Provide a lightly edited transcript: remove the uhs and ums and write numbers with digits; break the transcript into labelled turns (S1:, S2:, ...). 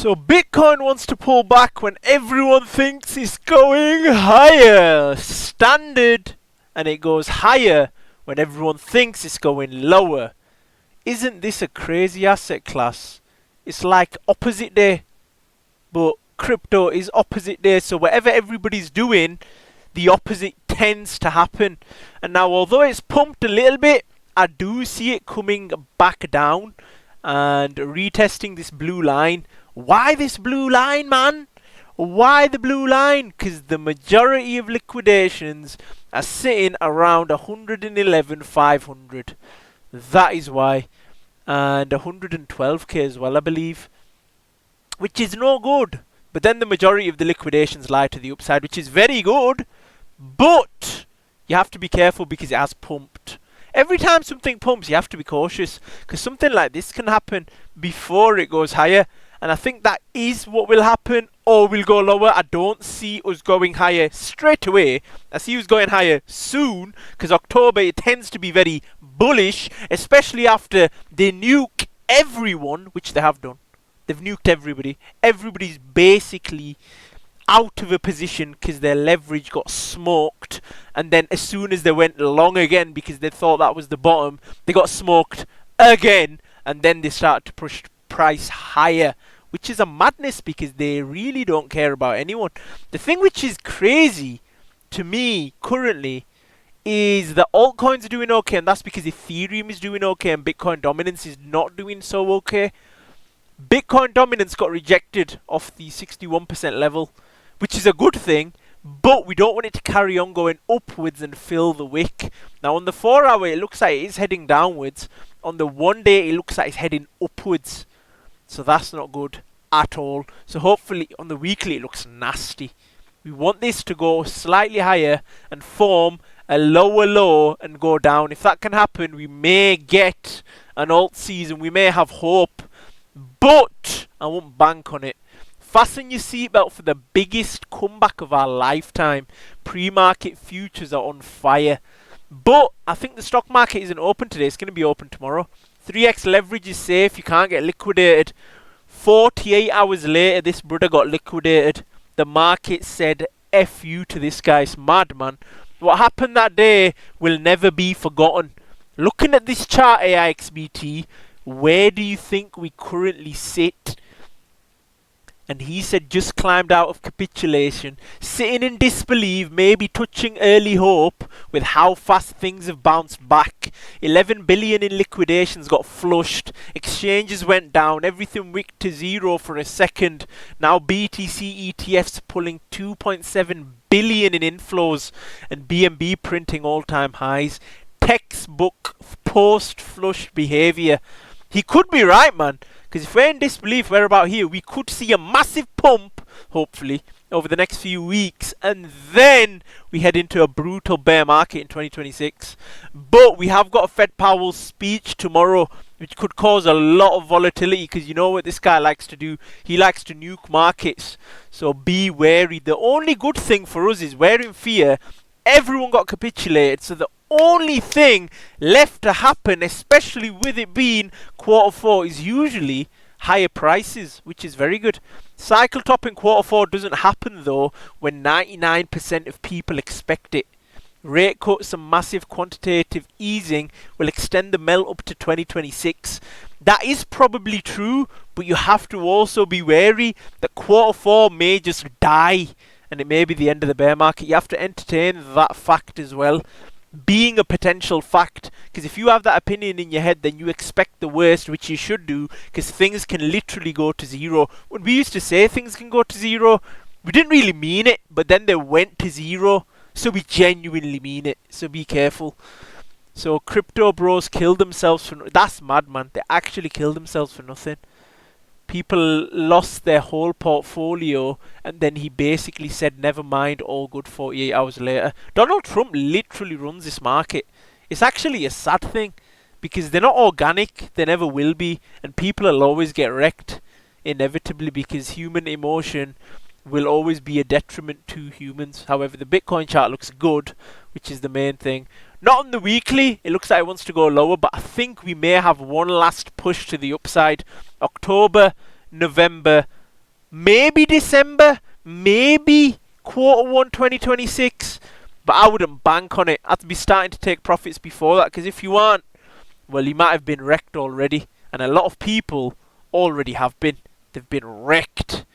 S1: So Bitcoin wants to pull back when everyone thinks it's going higher. Standard, and it goes higher when everyone thinks it's going lower. Isn't this a crazy asset class? It's like opposite day, but crypto is opposite day. So whatever everybody's doing, the opposite tends to happen. And now, although it's pumped a little bit, I do see it coming back down and retesting this blue line. Why this blue line, man? Why the blue line? Because the majority of liquidations are sitting around 111,500. That is why. And 112k as well, I believe. Which is no good. But then the majority of the liquidations lie to the upside, which is very good. But you have to be careful because it has pumped. Every time something pumps, you have to be cautious. Because something like this can happen before it goes higher. And I think that is what will happen, or will go lower. I don't see us going higher straight away. I see us going higher soon, because October, it tends to be very bullish, especially after they nuke everyone, which they have done. They've nuked everybody. Everybody's basically out of a position because their leverage got smoked. And then as soon as they went long again, because they thought that was the bottom, they got smoked again. And then they started to push price higher, which is a madness because they really don't care about anyone. The thing which is crazy to me currently is that altcoins are doing okay, and that's because Ethereum is doing okay and Bitcoin dominance is not doing so okay. Bitcoin dominance got rejected off the 61% level, which is a good thing, but we don't want it to carry on going upwards and fill the wick. Now on the 4 hour it looks like it is heading downwards. On the 1 day it looks like it's heading upwards. So that's not good at all. So hopefully on the weekly it looks nasty. We want this to go slightly higher and form a lower low and go down. If that can happen, we may get an alt season. We may have hope. But I won't bank on it. Fasten your seatbelt for the biggest comeback of our lifetime. Pre-market futures are on fire. But I think the stock market isn't open today. It's going to be open tomorrow. 3x leverage is safe. You can't get liquidated. 48 hours later, this brother got liquidated. The market said F you to this guy. It's mad, man. What happened that day will never be forgotten. Looking at this chart, AIXBT, where do you think we currently sit? And he said just climbed out of capitulation, sitting in disbelief, maybe touching early hope with how fast things have bounced back. 11 billion in liquidations got flushed, exchanges went down, everything wicked to zero for a second. Now BTC ETFs pulling 2.7 billion in inflows and BNB printing all-time highs. Textbook post-flush behavior. He could be right, man. Because if we're in disbelief, we're about here, we could see a massive pump, hopefully, over the next few weeks. And then we head into a brutal bear market in 2026. But we have got a Fed Powell's speech tomorrow, which could cause a lot of volatility. Because you know what this guy likes to do? He likes to nuke markets. So be wary. The only good thing for us is we're in fear. Everyone got capitulated. So the only thing left to happen, especially with it being Q4, is usually higher prices, which is very good. Cycle top in Q4 doesn't happen though when 99% of people expect it. Rate cuts and massive quantitative easing will extend the melt up to 2026. That is probably true, but you have to also be wary that Q4 may just die and it may be the end of the bear market. You have to entertain that fact as well, being a potential fact, because if you have that opinion in your head, then you expect the worst, which you should do, because things can literally go to zero. When we used to say things can go to zero, we didn't really mean it, but then they went to zero, so we genuinely mean it. So be careful. So crypto bros killed themselves for that's mad, man. They actually killed themselves for nothing. People lost their whole portfolio, and then he basically said never mind, all good 48 hours later. Donald Trump literally runs this market. It's actually a sad thing because they're not organic, they never will be, and people will always get wrecked inevitably because human emotion will always be a detriment to humans. However, the Bitcoin chart looks good, which is the main thing. Not on the weekly, it looks like it wants to go lower, but I think we may have one last push to the upside. October, November, maybe December, maybe Q1 2026, but I wouldn't bank on it. I'd be starting to take profits before that, because if you aren't, well, you might have been wrecked already, and a lot of people already have been. They've been wrecked.